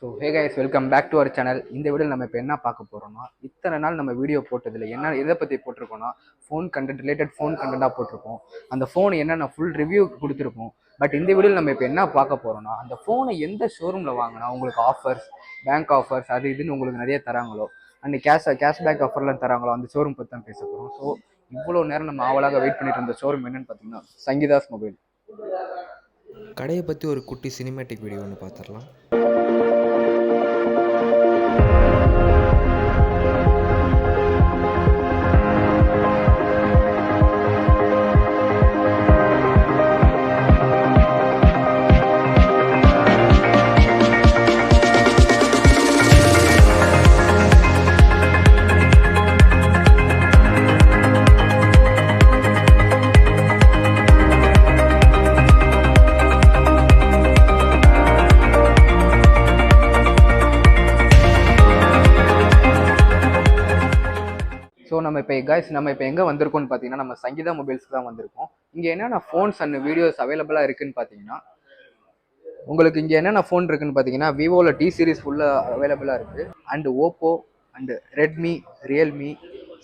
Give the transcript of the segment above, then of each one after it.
So hey guys, welcome back to our channel. இந்த வீடியோவில் நம்ம இப்போ என்ன பார்க்க போகிறோம்னா, இத்தனை நாள் நம்ம வீடியோ போட்டதில்லை. என்ன எதை பற்றி போட்டிருக்கோம்னா, ஃபோன் கண்டென்ட் ரிலேட்டட் ஃபோன் கண்டென்ட்டாக போட்டிருக்கோம். அந்த ஃபோன் என்னென்ன ஃபுல் ரிவ்யூ கொடுத்துருப்போம். பட் இந்த வீடியோவில் நம்ம இப்போ என்ன பார்க்க போகிறோம்னா, அந்த ஃபோனை எந்த ஷோரூமில் வாங்கினா உங்களுக்கு ஆஃபர்ஸ், பேங்க் ஆஃபர்ஸ், அது இதுன்னு உங்களுக்கு நிறைய தராங்களோ, அண்ட் கேஷ்பேக் ஆஃபர்லாம் தராங்களோ, அந்த ஷோரூம் பற்றி தான் பேச போகிறோம். ஸோ இவ்வளோ நேரம் நம்ம ஆவலாக வெயிட் பண்ணிட்டு இருந்த ஷோரூம் என்னென்னு பார்த்தீங்கன்னா, சங்கீதாஸ் மொபைல். கடையை பற்றி ஒரு குட்டி சினிமேட்டிக் வீடியோ ஒன்று பார்த்துடலாம். ஸோ நம்ம இப்போ எங்கே வந்திருக்கோம்னு பார்த்தீங்கன்னா, நம்ம சங்கீதா மொபைல்ஸ்க்கு தான் வந்திருக்கோம். இங்கே என்னென்ன ஃபோன்ஸ் அண்ட் வீடியோஸ் அவைலபிளாக இருக்குன்னு பார்த்தீங்கன்னா, உங்களுக்கு இங்கே என்னென்ன ஃபோன் இருக்குன்னு பார்த்தீங்கன்னா, விவோவில் டி சீரிஸ் ஃபுல்லாக அவைலபிளாக இருக்குது. And Oppo and Redmi, Realme,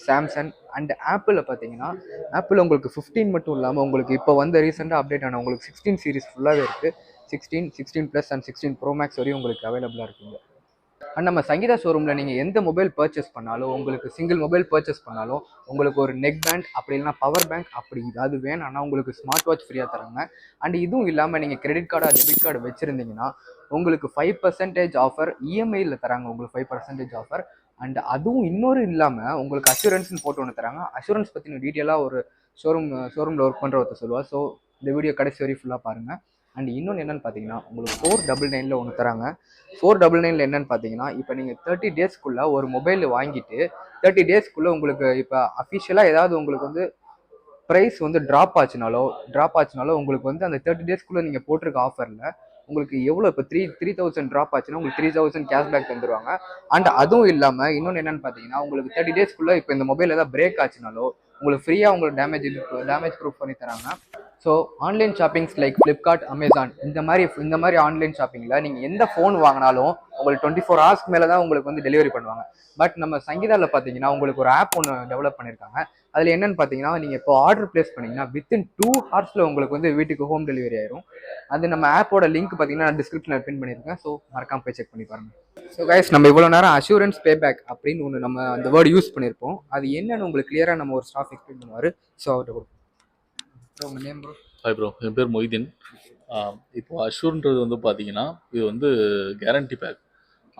Samsung and ஆப்பிளில் பார்த்தீங்கன்னா, ஆப்பிள் உங்களுக்கு 15 மட்டும் இல்லாமல் உங்களுக்கு இப்போ வந்து ரீசெண்டாக அப்டேட் ஆன உங்களுக்கு 16 சீரிஸ் ஃபுல்லாகவே இருக்குது. 16 ப்ளஸ் அண்ட் 16 ப்ரோ மேக்ஸ் வரையும் உங்களுக்கு அவைலபிளாக இருக்குங்க. அண்ட் நம்ம சங்கீதா ஷோரூமில் நீங்கள் எந்த மொபைல் பர்ச்சேஸ் பண்ணாலும், உங்களுக்கு சிங்கிள் மொபைல் பர்ச்சேஸ் பண்ணாலும் உங்களுக்கு ஒரு நெக் பேண்ட் அப்படி இல்லைனா பவர் பேங்க் அப்படி அது வேணும்னா உங்களுக்கு ஸ்மார்ட் வாட்ச் ஃப்ரீயாக தராங்க. அண்ட் இதுவும் இல்லாமல் நீங்கள் கிரெடிட் கார்டு டெபிட் கார்டு வச்சுருந்தீங்கன்னா உங்களுக்கு 5% ஆஃபர் இஎம்ஐயில் தராங்க. உங்களுக்கு 5% ஆஃபர். அண்ட் அதுவும் இன்னொரு இல்லாமல் உங்களுக்கு அஷூரன்ஸ்னு போட்டு ஒன்று தராங்க. அஷூரன்ஸ் பற்றின டீட்டெயிலாக ஒரு ஷோரூமில் ஒர்க் பண்ணுற ஒருத்தர் சொல்லுவாள். ஸோ இந்த வீடியோ கடைசி வரையும் ஃபுல்லாக பாருங்கள். அண்ட் இன்னொன்று என்னென்னு பார்த்தீங்கன்னா, உங்களுக்கு 499 ஒன்று தராங்க. 499 என்னென்னு பார்த்தீங்கன்னா, இப்போ நீங்கள் 30 டேஸ்க்குள்ளே ஒரு மொபைல் வாங்கிட்டு 30 டேஸ்க்குள்ளே உங்களுக்கு இப்போ அஃபிஷியலாக ஏதாவது உங்களுக்கு வந்து ப்ரைஸ் வந்து ட்ராப் ஆச்சுனாலோ உங்களுக்கு வந்து அந்த 30 டேஸ்க்குள்ளே நீங்கள் போட்டிருக்க ஆஃபரில் உங்களுக்கு எவ்வளோ இப்போ 3000 ட்ராப் ஆச்சுன்னா உங்களுக்கு 3000 கேஷ்பேக் தந்துடுவாங்க. அண்ட் அதுவும் இல்லாமல் இன்னொன்று என்னென்னு பார்த்தீங்கன்னா, உங்களுக்கு 30 டேஸ்க்குள்ளே இப்போ இந்த மொபைல் ஏதாவது பிரேக் ஆச்சுனாலோ உங்களுக்கு ஃப்ரீயாக உங்களுக்கு டேமேஜ் ப்ரூஃப் பண்ணி தராங்க. So online shoppings like Flipkart, Amazon இந்த மாதிரி ஆன்லைன் ஷாப்பிங்கில் நீங்கள் எந்த ஃபோன் வாங்கினாலும் உங்களுக்கு 24 ஹவர்ஸ்க்கு மேலே தான் உங்களுக்கு வந்து டெலிவரி பண்ணுவாங்க. பட் நம்ம சங்கீதாவில் பார்த்தீங்கன்னா உங்களுக்கு ஒரு ஆப் ஒன்று டெவலப் பண்ணியிருக்காங்க. அதில் என்னென்னு பார்த்தீங்கன்னா, நீங்கள் இப்போ ஆர்டர் பிளேஸ் பண்ணிங்கன்னா வித்தின் 2 ஹவர்ஸில் உங்களுக்கு வந்து வீட்டுக்கு ஹோம் டெலிவரி ஆயிரும். அது நம்ம ஆப்போட லிங்க் பார்த்தீங்கன்னா நான் டிஸ்கிரிப்ஷனில் பின் பண்ணியிருக்கேன். ஸோ மறக்காம போய் செக் பண்ணி பாருங்கள். ஸோ கைஸ், நம்ம இவ்வளோ நேரம் அஷூரன்ஸ் பேபேக் அப்படின்னு ஒன்று நம்ம அந்த வேர்டு யூஸ் பண்ணியிருப்போம். அது என்னன்னு உங்களுக்கு கிளியராக நம்ம ஒரு ஸ்டாஃப் எக்ஸ்பிளைன் பண்ணுவார். ஸோ அவர்கிட்ட கொடுப்போம். உங்கள் நேம் ப்ரோ? ஹாய் ப்ரோ, என் பேர் மொய்தீன். இப்போ அஷூர்ன்றது வந்து பார்த்தீங்கன்னா, இது வந்து கேரண்டி பேக்.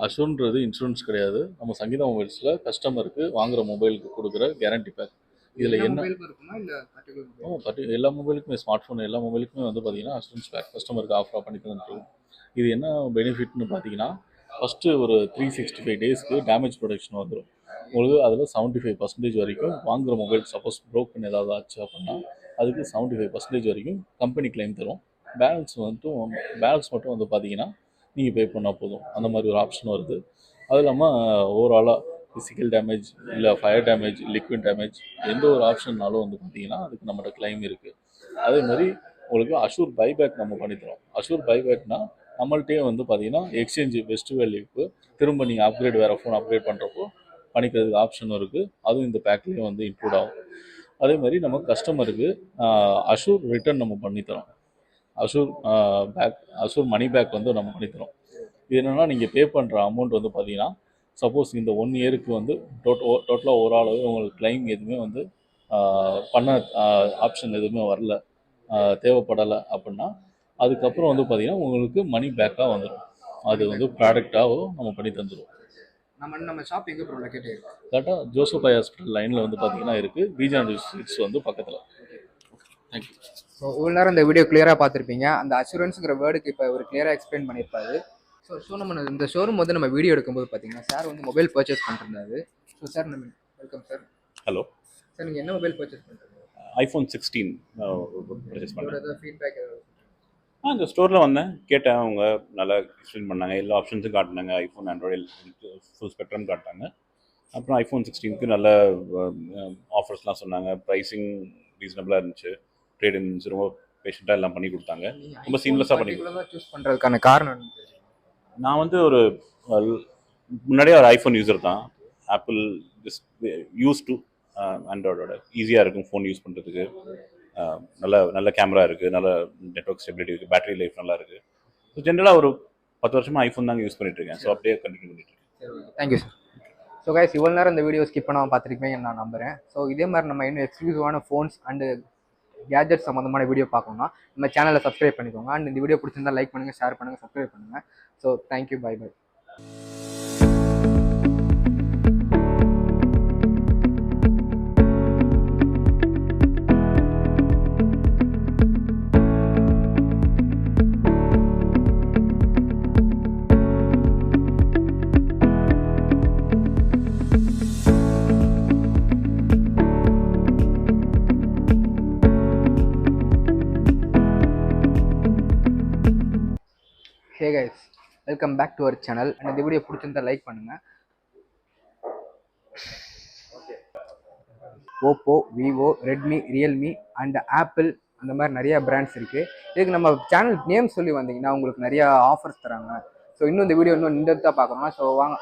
அஷூர்ன்றது இன்சூரன்ஸ் கிடையாது. நம்ம சங்கீதா மொபைல்ஸில் கஸ்டமருக்கு வாங்குகிற மொபைலுக்கு கொடுக்குற கேரண்டி பேக். இதில் என்ன எல்லா மொபைலுக்குமே, ஸ்மார்ட் ஃபோன் எல்லா மொபைலுக்குமே வந்து பார்த்தீங்கன்னா அஷூரன்ஸ் பேக் கஸ்டமருக்கு ஆஃபராக பண்ணி தந்துருக்கோம். இது என்ன பெனிஃபிட்னு பார்த்தீங்கன்னா, ஃபஸ்ட்டு ஒரு 365 டேஸ்க்கு டேமேஜ் ப்ரொடெக்ஷன் வந்துடும் உங்களுக்கு. அதில் 75% வரைக்கும் வாங்குகிற மொபைல் சப்போஸ் ப்ரோக்கன் ஏதாவது ஆச்சு அப்படின்னா அதுக்கு 75% வரைக்கும் கம்பெனி கிளைம் தரும். பேலன்ஸ் மட்டும் வந்து பார்த்தீங்கன்னா நீங்கள் பே பண்ணால் போதும். அந்த மாதிரி ஒரு ஆப்ஷன் வருது. அது இல்லாமல் ஓவராலாக ஃபிசிக்கல் டேமேஜ் இல்லை ஃபயர் டேமேஜ், லிக்விட் டேமேஜ் எந்த ஒரு ஆப்ஷன்னாலும் வந்து பார்த்தீங்கன்னா அதுக்கு நம்மகிட்ட கிளைம் இருக்குது. அதே மாதிரி உங்களுக்கு அஷூர் பைபேக் நம்ம பண்ணித்தரோம். அஷூர் பைபேக்னால் நம்மள்கிட்டே வந்து பார்த்தீங்கன்னா எக்ஸ்சேஞ்சு பெஸ்ட் வேல்யூக்கு திரும்ப நீங்கள் வேறு ஃபோன் அப்கிரேட் பண்ணுறப்போ பண்ணிக்கிறதுக்கு ஆப்ஷனும் இருக்குது. அதுவும் இந்த பேக்லேயே வந்து இன்க்ளூட் ஆகும். அதே மாதிரி நம்ம கஸ்டமருக்கு அஷூர் ரிட்டர்ன் நம்ம பண்ணித்தரோம். அஷூர் மணி பேக் வந்து நம்ம பண்ணித்தரோம். இது என்னென்னா, நீங்கள் பே பண்ணுற அமௌண்ட் வந்து பார்த்தீங்கன்னா சப்போஸ் இந்த 1 இயருக்கு வந்து டோட்டலாக ஓவராலாகவே உங்களுக்கு கிளைம் எதுவுமே வந்து பண்ண ஆப்ஷன் எதுவுமே வரல, தேவைப்படலை அப்படின்னா அதுக்கப்புறம் வந்து பார்த்தீங்கன்னா உங்களுக்கு மணி பேக்காக வந்துடும். அது வந்து ப்ராடக்டாகவும் நம்ம பண்ணி தந்துடுவோம். நம்ம ஷாப் எங்கே ப்ரோ லொகேட் ஆயிருக்கு? கரெக்டாக ஜோசப்பாய் ஹாஸ்பிட்டல் லைனில் வந்து பார்த்தீங்கன்னா இருக்குது. ரீஜனல் ஸ்ட்ரீட்ஸ் வந்து பக்கத்தில். தேங்க்யூ. ஸோ இவ்வளோ நேரம் இந்த வீடியோ கிளியராக பார்த்துருப்பீங்க. அந்த அஷூரன்ஸுங்கிற வேர்டுக்கு இப்போ ஒரு கிளியராக எக்ஸ்பிளைன் பண்ணியிருப்பாரு. ஸோ நம்ம இந்த ஷோரூம் வந்து நம்ம வீடியோ எடுக்கும்போது பார்த்தீங்கன்னா சார் வந்து மொபைல் பர்ச்சேஸ் பண்ணிருந்தாரு. ஸோ சார் நம்ம வெல்கம் சார். ஹலோ சார், நீங்கள் என்ன மொபைல் பர்ச்சேஸ் பண்ணுறீங்க? iPhone 16 பர்ச்சேஸ் பண்ணுறேன். ஏதாவது ஃபீட்பேக் ஏதாவது? இந்த ஸ்டோரில் வந்தேன், கேட்டேன். அவங்க நல்லா எக்ஸ்பிளைன் பண்ணாங்க, எல்லா ஆப்ஷன்ஸும் காட்டினாங்க. ஐஃபோன், ஆண்ட்ராய்டு ஃபுல் ஸ்பெக்ட்ரம் காட்டினாங்க. அப்புறம் iPhone 16க்கு நல்ல ஆஃபர்ஸ்லாம் சொன்னாங்க. ப்ரைஸிங் ரீசனபிளாக இருந்துச்சு. ட்ரேட் இன்ஸ் ரொம்ப பேஷண்ட்டாக எல்லாம் பண்ணி கொடுத்தாங்க. ரொம்ப சீம்லெஸ்ஸாக பண்ணி சூஸ் பண்ணுறதுக்கான காரணம் நான் வந்து ஒரு முன்னாடியே ஒரு ஐஃபோன் யூசர் தான். ஆப்பிள் ஜஸ்ட் யூஸ் டு ஆண்ட்ராய்டோட ஈஸியாக இருக்கும் ஃபோன் யூஸ் பண்ணுறதுக்கு. நல்ல நல்ல கேமரா இருக்குது, நல்ல நெட்ஒர்க் ஸ்டெபிலிட்டி இருக்குது, பேட்டரி லைஃப் நல்லா இருக்குது. ஸோ ஜென்ரலாக ஒரு 10 வருஷமாக ஐஃபோன் தாங்க யூஸ் பண்ணிட்டு இருக்கேன். ஸோ அப்படியே கண்டினியூ பண்ணிட்டு இருக்கேன். Thank you sir. ஸோ கைஸ், இவ்வளோ நேரம் இந்த வீடியோ ஸ்கிப் பண்ணாமல் பார்த்துருப்பீங்க நான் நம்புறேன். ஸோ இதே மாதிரி நம்ம இன்னும் எக்ஸ்க்ளூசிவான ஃபோன்ஸ் அண்டு கேஜெட் சம்மந்தமான வீடியோ பார்க்கணும்னா நம்ம சேனலை சப்ஸ்கிரைப் பண்ணிக்கோங்க. அண்ட் இந்த வீடியோ பிடிச்சிருந்தா லைக் பண்ணுங்கள், ஷேர் பண்ணுங்கள், சப்ஸ்கிரைப் பண்ணுங்கள். So thank you, bye bye. Hey guys, welcome back to our channel. And இந்த வீடியோ பிடிச்சிருந்தா லைக் பண்ணுங்கள். Oppo, Vivo, Redmi, Realme and Apple அந்த மாதிரி நிறையா பிராண்ட்ஸ் இருக்குது. இதுக்கு நம்ம சேனல் நேம் சொல்லி வந்தீங்கன்னா உங்களுக்கு நிறையா ஆஃபர்ஸ் தராங்க. ஸோ இன்னும் இந்த வீடியோ இன்னும் இன்டெப்த்தாக பார்க்கணும்னா ஸோ வாங்க